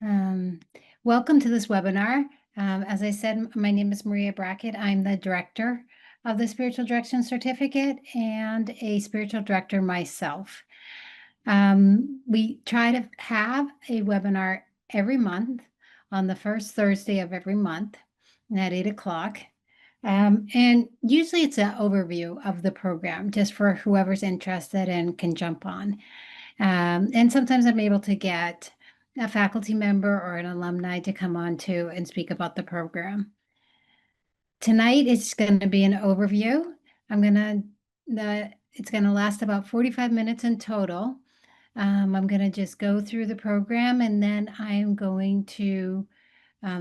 Um, Welcome to this webinar. As I said, my name is María Brackett. I'm the director of the Spiritual Direction Certificate and a spiritual director myself. We try to have a webinar every month on the first Thursday of every month at 8 o'clock. And usually it's an overview of the program just for whoever's interested and can jump on. And sometimes I'm able to get a faculty member or an alumni to come on too and speak about the program. Tonight it's going to be an overview. It's going to last about 45 minutes in total. I'm going to just go through the program and then I'm going to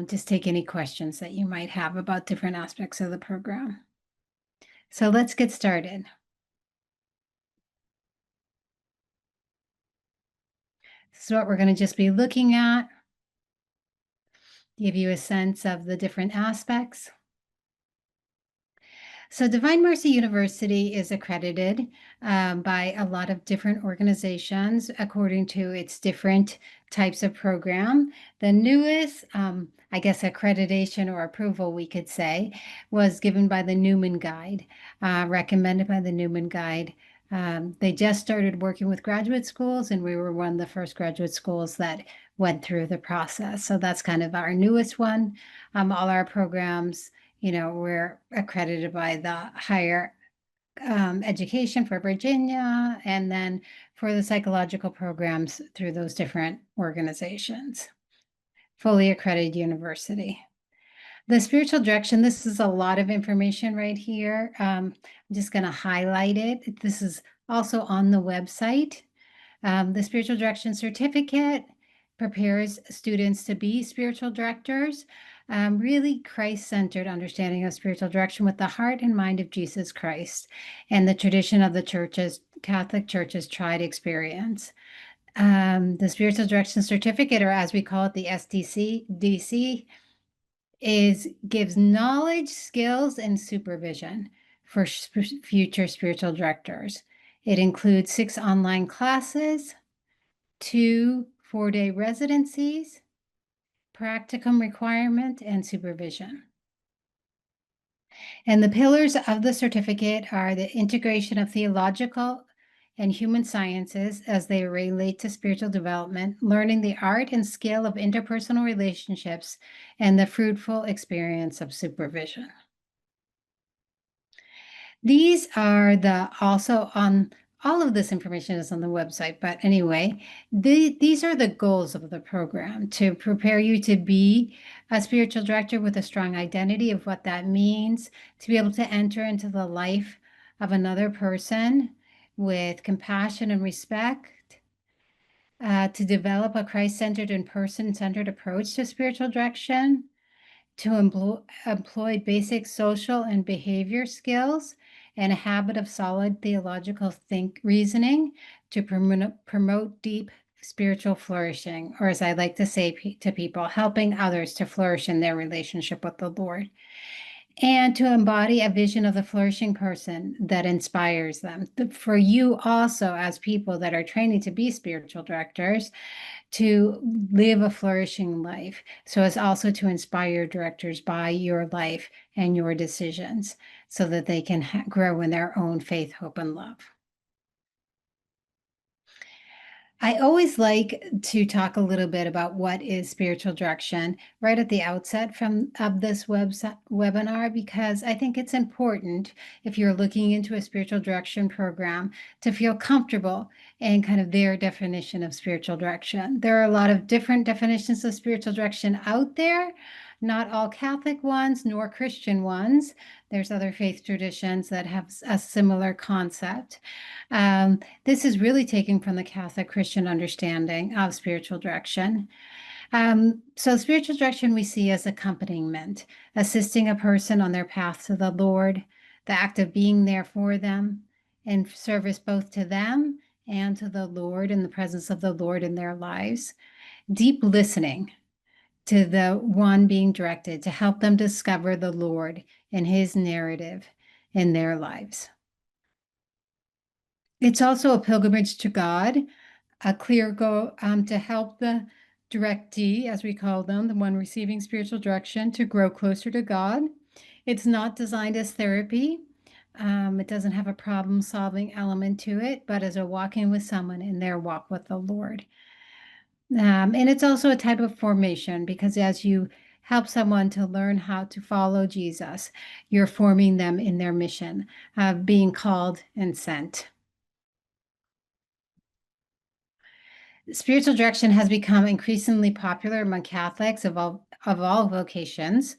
just take any questions that you might have about different aspects of the program. So let's get started. This is what we're going to just be looking at, give you a sense of the different aspects. So Divine Mercy University is accredited by a lot of different organizations according to its different types of program. The newest, I guess, accreditation or approval, we could say, was given by the Newman Guide, recommended by the Newman Guide. They just started working with graduate schools, and we were one of the first graduate schools that went through the process. So that's kind of our newest one. All our programs, we're accredited by the higher education for Virginia, and then for the psychological programs through those different organizations. Fully accredited university. The spiritual direction, this is a lot of information right here. I'm just going to highlight it. This is also on the website. The spiritual direction certificate prepares students to be spiritual directors. Really Christ-centered understanding of spiritual direction with the heart and mind of Jesus Christ and the tradition of the churches, Catholic Church's tried experience. The spiritual direction certificate, or as we call it, the SDC, gives knowledge, skills, and supervision for future spiritual directors. It includes 6 online classes, 2 4-day residencies, practicum requirement, and supervision. And the pillars of the certificate are the integration of theological and human sciences as they relate to spiritual development, learning the art and skill of interpersonal relationships, and the fruitful experience of supervision. These are also on all of this information is on the website, but anyway, these are the goals of the program: to prepare you to be a spiritual director with a strong identity of what that means, to be able to enter into the life of another person with compassion and respect, to develop a Christ-centered and person-centered approach to spiritual direction, to employ basic social and behavior skills, and a habit of solid theological reasoning to promote deep spiritual flourishing, or as I like to say to people, helping others to flourish in their relationship with the Lord, and to embody a vision of the flourishing person that inspires them. For you also, as people that are training to be spiritual directors, to live a flourishing life, so as also to inspire directors by your life and your decisions so that they can grow in their own faith, hope, and love. I always like to talk a little bit about what is spiritual direction right at the outset of this webinar, because I think it's important, if you're looking into a spiritual direction program, to feel comfortable in kind of their definition of spiritual direction. There are a lot of different definitions of spiritual direction out there, not all Catholic ones nor Christian ones. There's other faith traditions that have a similar concept. This is really taken from the Catholic Christian understanding of spiritual direction. So spiritual direction we see as accompaniment, assisting a person on their path to the Lord, the act of being there for them, in service both to them and to the Lord, in the presence of the Lord in their lives. Deep listening to the one being directed to help them discover the Lord and his narrative in their lives. It's also a pilgrimage to God, a clear goal to help the directee, as we call them, the one receiving spiritual direction, to grow closer to God. It's not designed as therapy. It doesn't have a problem-solving element to it, but as a walking with someone in their walk with the Lord. And it's also a type of formation because as you help someone to learn how to follow Jesus, you're forming them in their mission of being called and sent. Spiritual direction has become increasingly popular among Catholics of all vocations,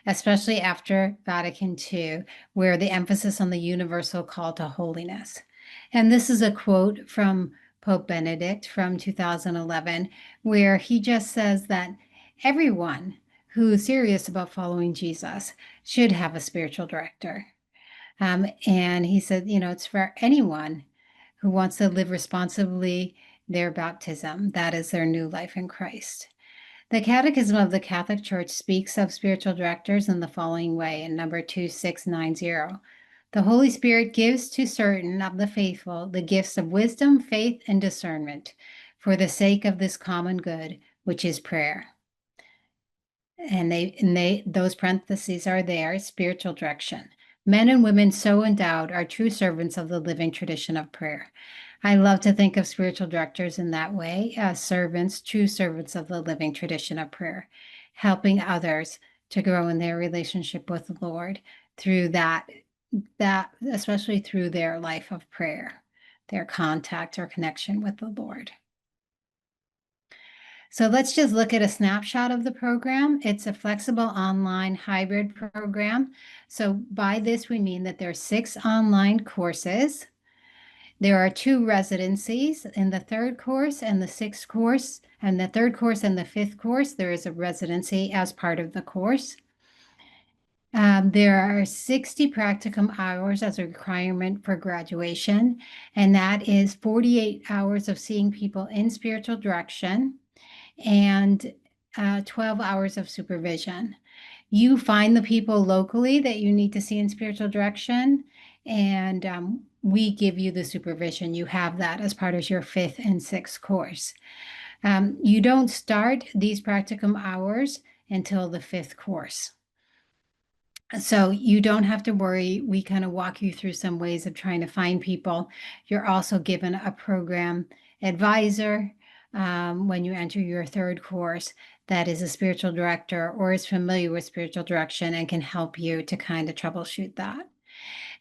especially after Vatican II, where the emphasis on the universal call to holiness. And this is a quote from Pope Benedict from 2011, where he just says that everyone who is serious about following Jesus should have a spiritual director. And he said, it's for anyone who wants to live responsibly their baptism. That is their new life in Christ. The Catechism of the Catholic Church speaks of spiritual directors in the following way in number 2690. The Holy Spirit gives to certain of the faithful the gifts of wisdom, faith, and discernment for the sake of this common good, which is prayer. And those parentheses are there, spiritual direction. Men and women so endowed are true servants of the living tradition of prayer. I love to think of spiritual directors in that way, as servants, true servants of the living tradition of prayer, helping others to grow in their relationship with the Lord through that especially through their life of prayer, their contact or connection with the Lord. So let's just look at a snapshot of the program. It's a flexible online hybrid program. So by this, we mean that there are 6 online courses. There are 2 residencies in the 3rd course and the 6th course, and the 3rd course and the 5th course, there is a residency as part of the course. There are 60 practicum hours as a requirement for graduation, and that is 48 hours of seeing people in spiritual direction and 12 hours of supervision. You find the people locally that you need to see in spiritual direction, and we give you the supervision. You have that as part of your 5th and 6th course. You don't start these practicum hours until the 5th course. So you don't have to worry. We kind of walk you through some ways of trying to find people. You're also given a program advisor when you enter your 3rd course that is a spiritual director or is familiar with spiritual direction and can help you to kind of troubleshoot that.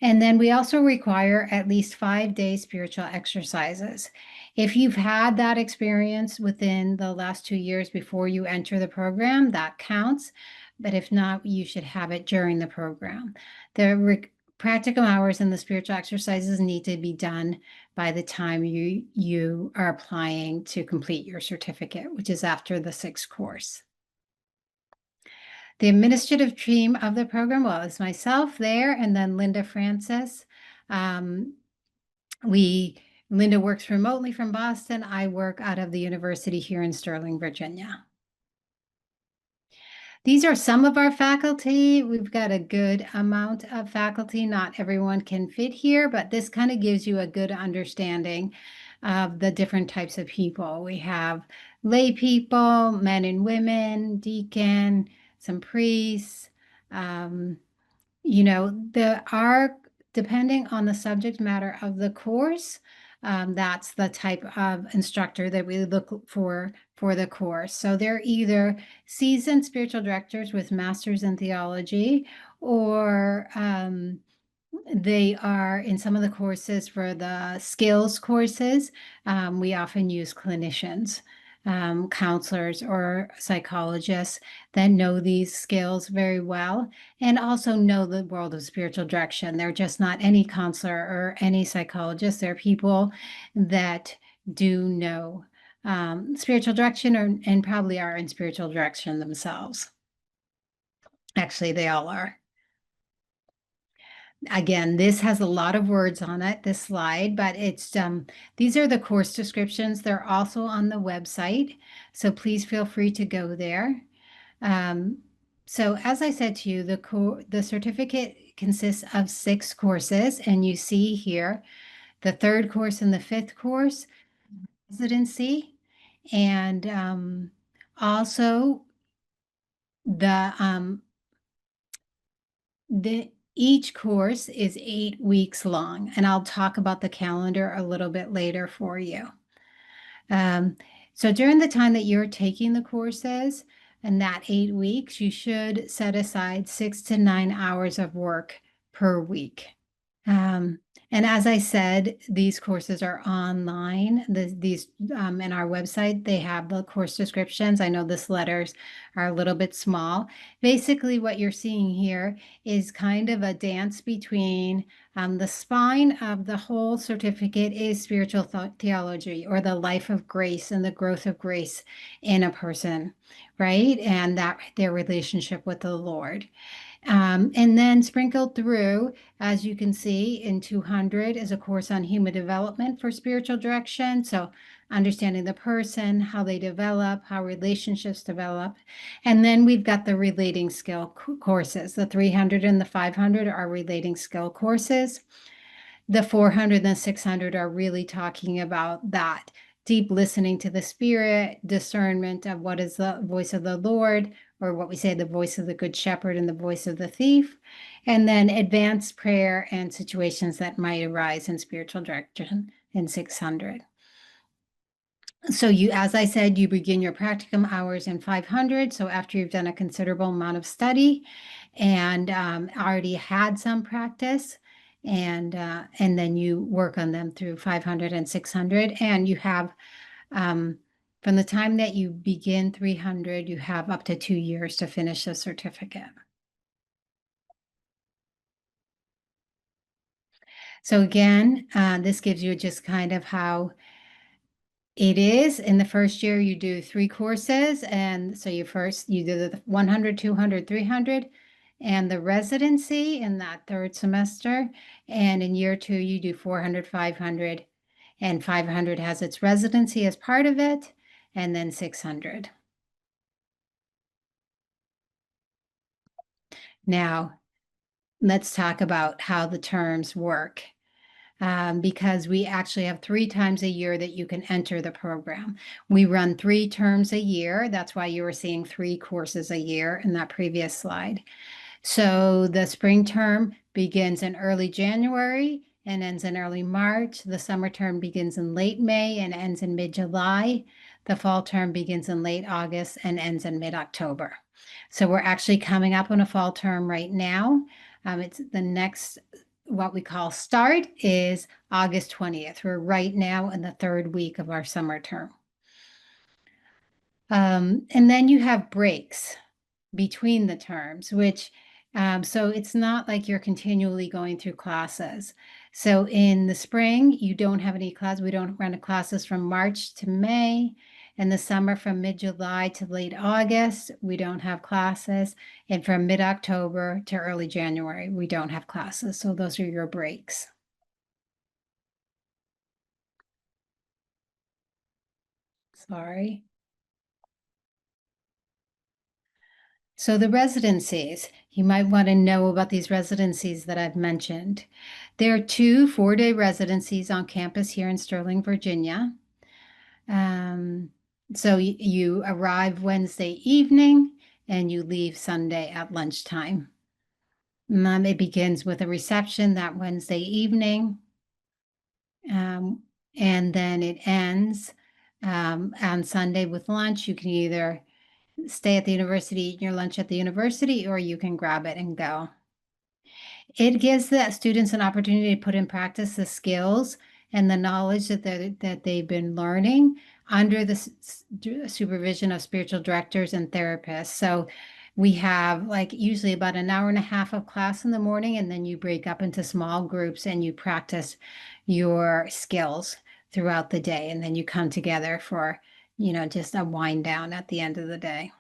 And then we also require at least 5-day spiritual exercises. If you've had that experience within the last 2 years before you enter the program, that counts. But if not, you should have it during the program. The practical hours and the spiritual exercises need to be done by the time you are applying to complete your certificate, which is after the 6th course. The administrative team of the program, well, it's myself there and then Linda Francis. Linda works remotely from Boston. I work out of the university here in Sterling, Virginia. These are some of our faculty. We've got a good amount of faculty. Not everyone can fit here, but this kind of gives you a good understanding of the different types of people. We have lay people, men and women, deacon, some priests. Depending on the subject matter of the course, that's the type of instructor that we look for the course. So they're either seasoned spiritual directors with masters in theology, or they are in some of the courses for the skills courses. We often use clinicians, counselors or psychologists that know these skills very well and also know the world of spiritual direction. They're just not any counselor or any psychologist. They're people that do know spiritual direction and probably are in spiritual direction themselves. Actually, they all are. Again, this has a lot of words on it, this slide, but it's these are the course descriptions. They're also on the website, so please feel free to go there. So as I said to you, the certificate consists of 6 courses, and you see here the 3rd course and the 5th course, residency, and Also, each course is 8 weeks long, and I'll talk about the calendar a little bit later for you. So during the time that you're taking the courses, and that 8 weeks, you should set aside 6 to 9 hours of work per week. And as I said, these courses are online. These in our website, they have the course descriptions. I know this letters are a little bit small. Basically, what you're seeing here is kind of a dance between the spine of the whole certificate is spiritual theology, or the life of grace and the growth of grace in a person, right? And that their relationship with the Lord. And then sprinkled through, as you can see, in 200 is a course on human development for spiritual direction. So understanding the person, how they develop, how relationships develop. And then we've got the relating skill courses. The 300 and the 500 are relating skill courses. The 400 and the 600 are really talking about that deep listening to the Spirit, discernment of what is the voice of the Lord, or what we say, the voice of the Good Shepherd and the voice of the thief, and then advanced prayer and situations that might arise in spiritual direction in 600. So you, as I said, you begin your practicum hours in 500. So after you've done a considerable amount of study and already had some practice, and then you work on them through 500 and 600, and you have from the time that you begin 300, you have up to 2 years to finish the certificate. So again, this gives you just kind of how it is. In the first year, you do 3 courses. And so you do the 100, 200, 300, and the residency in that third semester. And in year 2, you do 400, 500, and 500 has its residency as part of it, and then 600. Now, let's talk about how the terms work. Because we actually have 3 times a year that you can enter the program. We run 3 terms a year. That's why you were seeing 3 courses a year in that previous slide. So the spring term begins in early January and ends in early March. The summer term begins in late May and ends in mid-July. The fall term begins in late August and ends in mid-October. So we're actually coming up on a fall term right now. It's the next, what we call start, is August 20th. We're right now in the 3rd week of our summer term. And then you have breaks between the terms, which so it's not like you're continually going through classes. So in the spring, you don't have any class. We don't run classes from March to May. In the summer, from mid-July to late August, we don't have classes. And from mid-October to early January, we don't have classes. So those are your breaks. Sorry. So the residencies, you might want to know about these residencies that I've mentioned. There are 2 4-day residencies on campus here in Sterling, Virginia. So you arrive Wednesday evening and you leave Sunday at lunchtime. It begins with a reception that Wednesday evening, and then it ends on Sunday with lunch. You can either stay at the university, eat your lunch at the university, or you can grab it and go. It gives the students an opportunity to put in practice the skills and the knowledge that they've been learning under the supervision of spiritual directors and therapists. So we have like usually about an hour and a half of class in the morning, and then you break up into small groups and you practice your skills throughout the day. And then you come together for, just a wind down at the end of the day.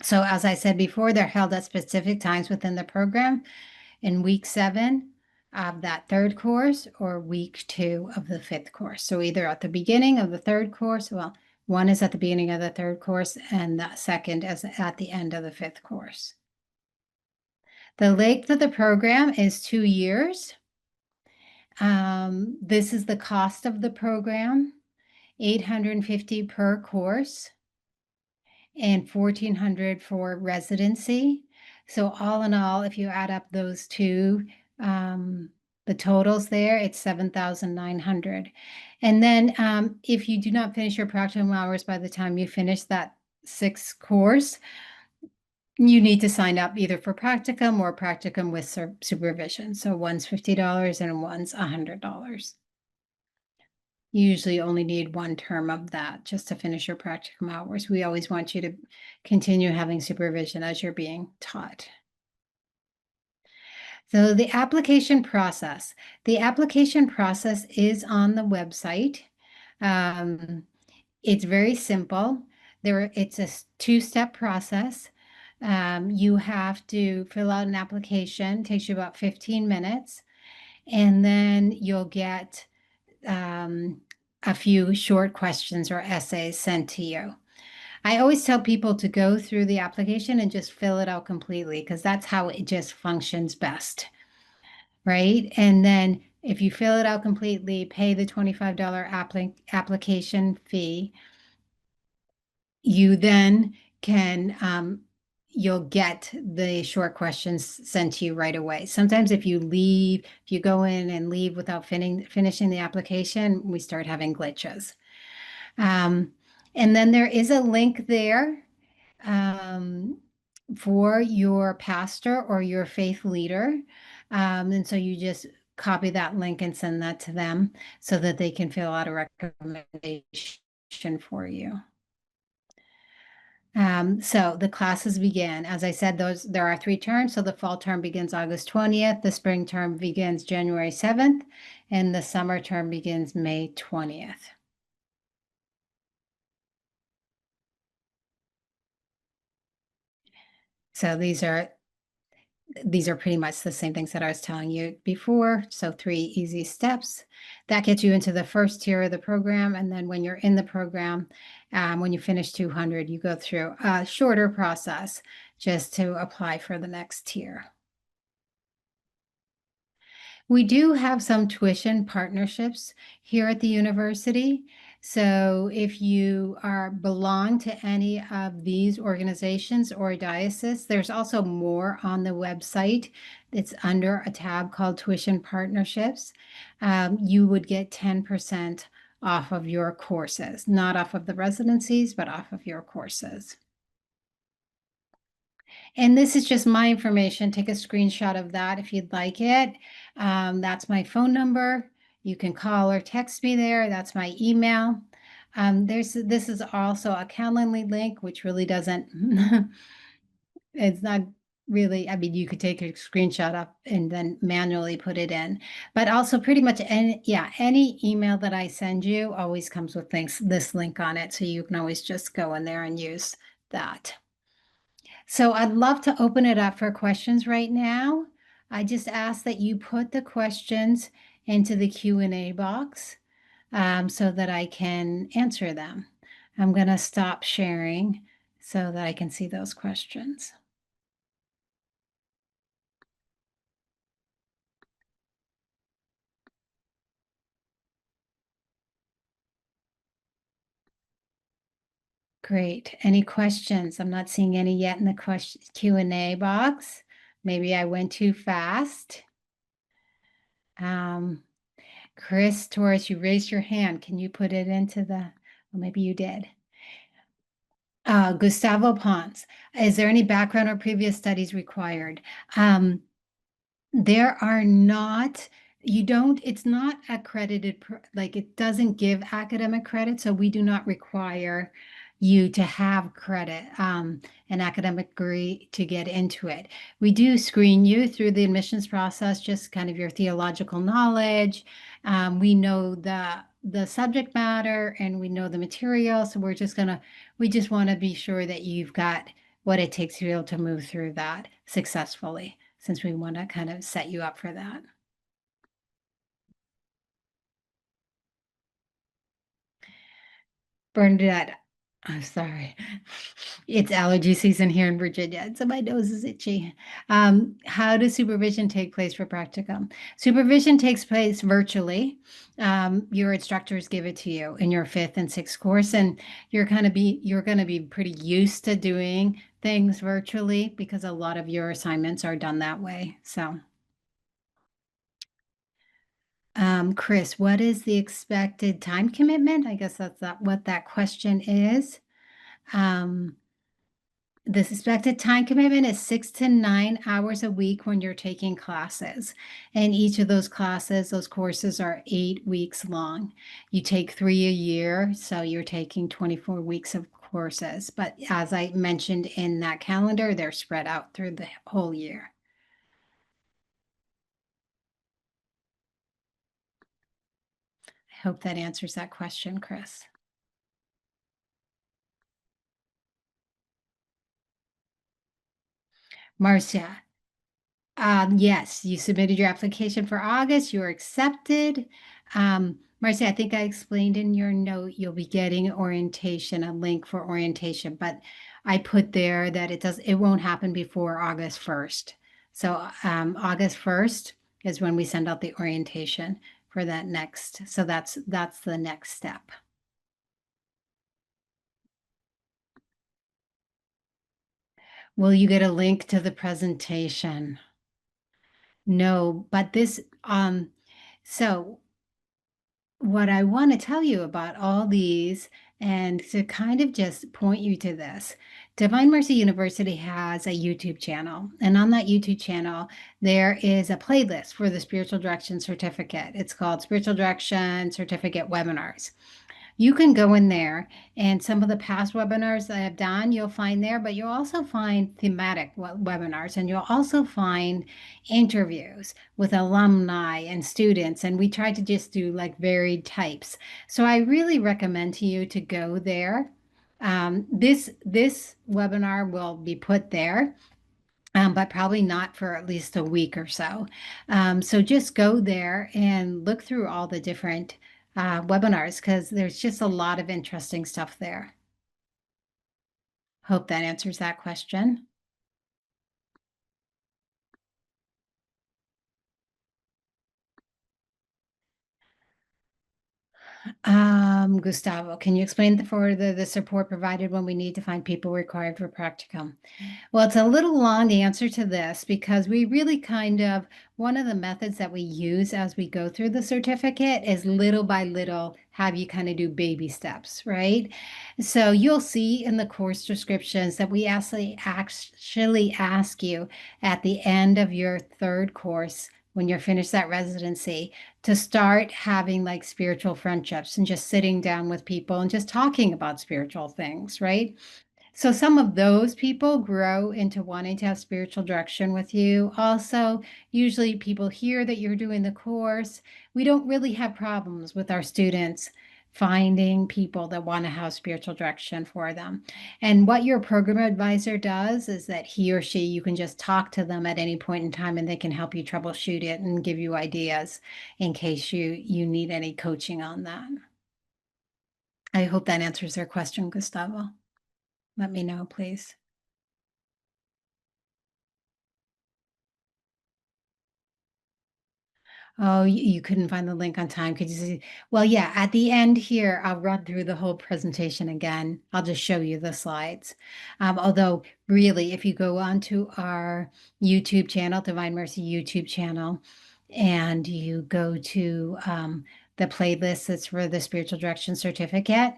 So as I said before, they're held at specific times within the program. In week 7 of that 3rd course, or week 2 of the 5th course. So either at the beginning of the 3rd course, well, one is at the beginning of the 3rd course, and the second is at the end of the 5th course. The length of the program is 2 years. This is the cost of the program, $850 per course. and $1,400 for residency. So all in all, if you add up those two, the totals there, it's 7,900. And then if you do not finish your practicum hours by the time you finish that 6 course, you need to sign up either for practicum or practicum with supervision. So one's $50 and one's $100. You usually only need one term of that just to finish your practicum hours. We always want you to continue having supervision as you're being taught. So the application process. The application process is on the website. It's very simple. It's a two-step process. You have to fill out an application. It takes you about 15 minutes. And then you'll get a few short questions or essays sent to you. I always tell people to go through the application and just fill it out completely because that's how it just functions best, right? And then if you fill it out completely, pay the $25 application fee, you then can you'll get the short questions sent to you right away. Sometimes if you go in and leave without finishing the application, we start having glitches. And then there is a link there for your pastor or your faith leader. And so you just copy that link and send that to them so that they can fill out a recommendation for you. So the classes begin. As I said, there are 3 terms. So the fall term begins August 20th, the spring term begins January 7th, and the summer term begins May 20th. So these are pretty much the same things that I was telling you before. So 3 easy steps. That gets you into the first tier of the program. And then when you're in the program, when you finish 200, you go through a shorter process just to apply for the next tier. We do have some tuition partnerships here at the university. So if you belong to any of these organizations or diocese, there's also more on the website. It's under a tab called Tuition Partnerships. You would get 10% off of your courses, not off of the residencies, but off of your courses. And this is just my information. Take a screenshot of that if you'd like it. That's my phone number. You can call or text me there. That's my email. This is also a Calendly link, which really doesn't, it's not really, I mean, you could take a screenshot up and then manually put it in. But also pretty much any email that I send you always comes with this link on it. So you can always just go in there and use that. So I'd love to open it up for questions right now. I just ask that you put the questions into the Q&A box so that I can answer them. I'm going to stop sharing so that I can see those questions. Great. Any questions? I'm not seeing any yet in the Q&A box. Maybe I went too fast. Chris Torres, you raised your hand. Can you put it into well, maybe you did. Gustavo Pons, is there any background or previous studies required? There are not, it's not accredited, like it doesn't give academic credit, so we do not require you to have credit, an academic degree to get into it. We do screen you through the admissions process, just kind of your theological knowledge. We know the subject matter and we know the material, so we just want to be sure that you've got what it takes to be able to move through that successfully, since we want to kind of set you up for that. Bernadette, I'm sorry. It's allergy season here in Virginia, so my nose is itchy. How does supervision take place for practicum? Supervision takes place virtually. Your instructors give it to you in your fifth and sixth course, and you're going to be pretty used to doing things virtually because a lot of your assignments are done that way. So, Chris, what is the expected time commitment? I guess that's what that question is. Um, The expected time commitment is 6 to 9 hours a week when you're taking classes. And each of those classes, those courses are 8 weeks long. You take 3 a year, so you're taking 24 weeks of courses. But as I mentioned in that calendar, they're spread out through the whole year. I hope that answers that question, Chris. Marcia, yes, you submitted your application for August. You're accepted. Marcy, I think I explained in your note you'll be getting orientation, a link for orientation, but I put there that it won't happen before August 1st. So August 1st is when we send out the orientation for that next. So that's the next step. Will you get a link to the presentation? No, but so what I want to tell you about all these and to kind of just point you to this. Divine Mercy University has a YouTube channel, and on that YouTube channel, there is a playlist for the Spiritual Direction Certificate. It's called Spiritual Direction Certificate Webinars. You can go in there and some of the past webinars that I've done, you'll find there, but you'll also find thematic webinars and you'll also find interviews with alumni and students. And we try to just do like varied types. So I really recommend to you to go there. This webinar will be put there. But probably not for at least a week or so. So just go there and look through all the different webinars because there's just a lot of interesting stuff there. Hope that answers that question. Gustavo, can you explain for the support provided when we need to find people required for practicum? Well, it's a little long answer to this because we really one of the methods that we use as we go through the certificate is little by little have you kind of do baby steps, right? So you'll see in the course descriptions that we actually ask you at the end of your third course when you're finished that residency to start having like spiritual friendships and just sitting down with people and just talking about spiritual things, right? So some of those people grow into wanting to have spiritual direction with you. Also, usually people hear that you're doing the course. We don't really have problems with our students finding people that want to have spiritual direction for them. And what your program advisor does is that he or she, you can just talk to them at any point in time and they can help you troubleshoot it and give you ideas in case you need any coaching on that. I hope that answers their question, Gustavo. Let me know, please. Oh, you couldn't find the link on time. Could you see? Well, yeah, at the end here, I'll run through the whole presentation again. I'll just show you the slides. Although, really, if you go onto our YouTube channel, Divine Mercy YouTube channel, and you go to the playlist that's for the Spiritual Direction Certificate,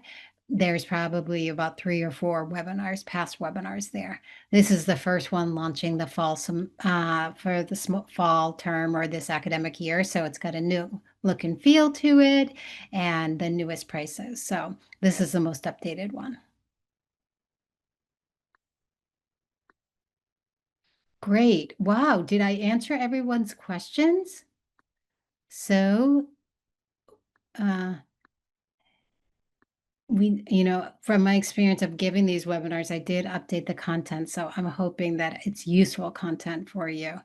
there's probably about 3 or 4 webinars, past webinars there. This is the first one launching the fall for the fall term or this academic year. So it's got a new look and feel to it and the newest prices. So this is the most updated one. Great. Wow. Did I answer everyone's questions? So uh, from my experience of giving these webinars, I did update the content. So I'm hoping that it's useful content for you.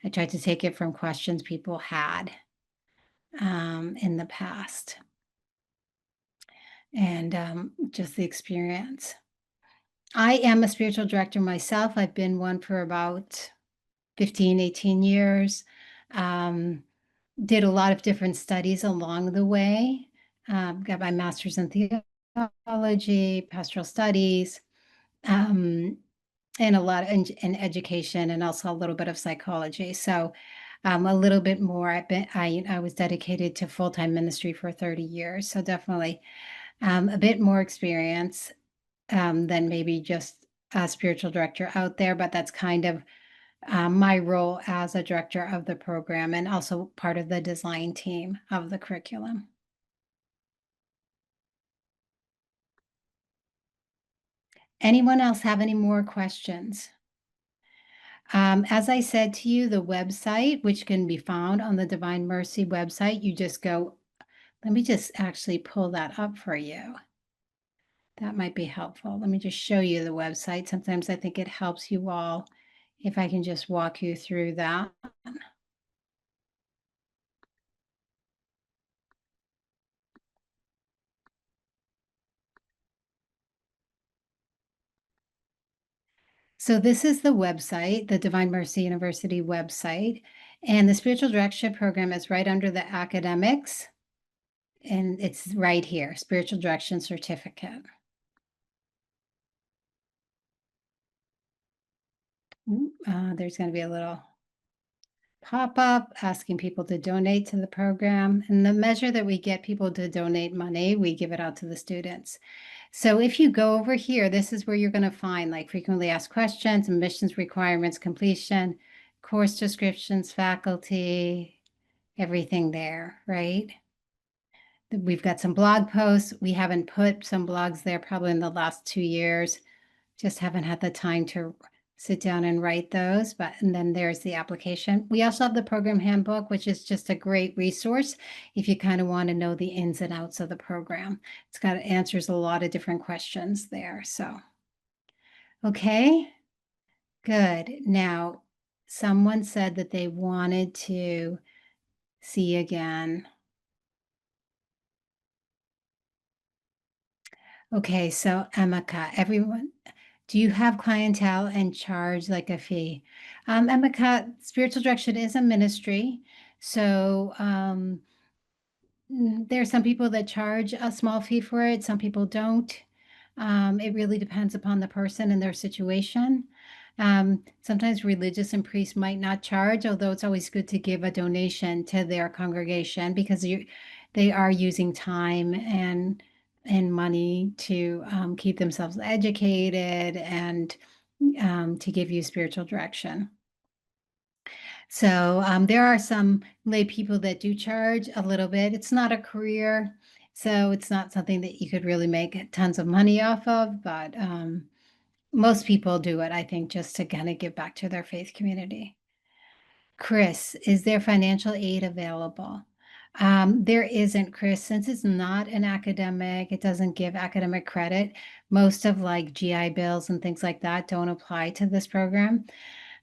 I tried to take it from questions people had in the past and just the experience. I am a spiritual director myself. I've been one for about 15, 18 years. Did a lot of different studies along the way. Got my master's in theology, pastoral studies, and a lot in education, and also a little bit of psychology. So a little bit more. I was dedicated to full-time ministry for 30 years. So definitely a bit more experience than maybe just a spiritual director out there, but that's kind of my role as a director of the program and also part of the design team of the curriculum. Anyone else have any more questions? As I said to you, the website, which can be found on the Divine Mercy website, you just go, let me just actually pull that up for you. That might be helpful. Let me just show you the website. Sometimes I think it helps you all if I can just walk you through that. So this is the website, the Divine Mercy University website, and the Spiritual Direction Program is right under the academics, and it's right here, Spiritual Direction Certificate. There's going to be a little pop-up asking people to donate to the program, and the measure that we get people to donate money, we give it out to the students. So if you go over here, this is where you're going to find like frequently asked questions, admissions requirements, completion, course descriptions, faculty, everything there, right? We've got some blog posts. We haven't put some blogs there probably in the last 2 years. Just haven't had the time to sit down and write those, and then there's the application. We also have the program handbook, which is just a great resource if you kind of want to know the ins and outs of the program. It's got answers a lot of different questions there. So, okay, good. Now, someone said that they wanted to see again. Okay, so Emeka, everyone, do you have clientele and charge like a fee? Emeka, spiritual direction is a ministry. So there are some people that charge a small fee for it, some people don't. It really depends upon the person and their situation. Sometimes religious and priests might not charge, although it's always good to give a donation to their congregation because they are using time and money to keep themselves educated and to give you spiritual direction. So there are some lay people that do charge a little bit. It's not a career, so it's not something that you could really make tons of money off of, but most people do it, I think, just to kind of give back to their faith community. Chris, is there financial aid available? There isn't, Chris, since it's not an academic, it doesn't give academic credit. Most of like GI bills and things like that don't apply to this program.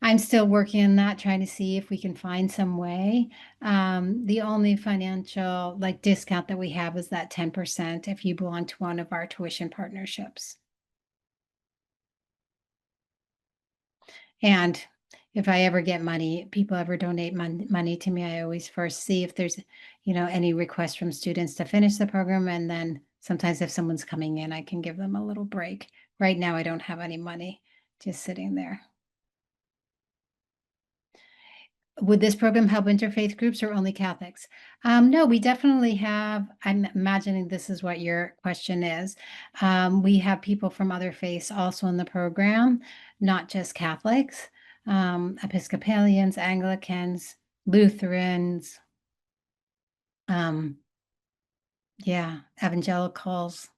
I'm still working on that, trying to see if we can find some way. The only financial like discount that we have is that 10% if you belong to one of our tuition partnerships. And if I ever get money, people ever donate money to me, I always first see if there's, any requests from students to finish the program. And then sometimes if someone's coming in, I can give them a little break. Right now, I don't have any money just sitting there. Would this program help interfaith groups or only Catholics? No, we definitely have. I'm imagining this is what your question is. We have people from other faiths also in the program, not just Catholics, Episcopalians, Anglicans, Lutherans, yeah, evangelicals.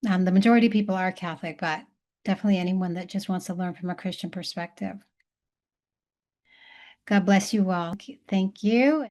The majority of people are Catholic, but definitely anyone that just wants to learn from a Christian perspective. God bless you all. Thank you.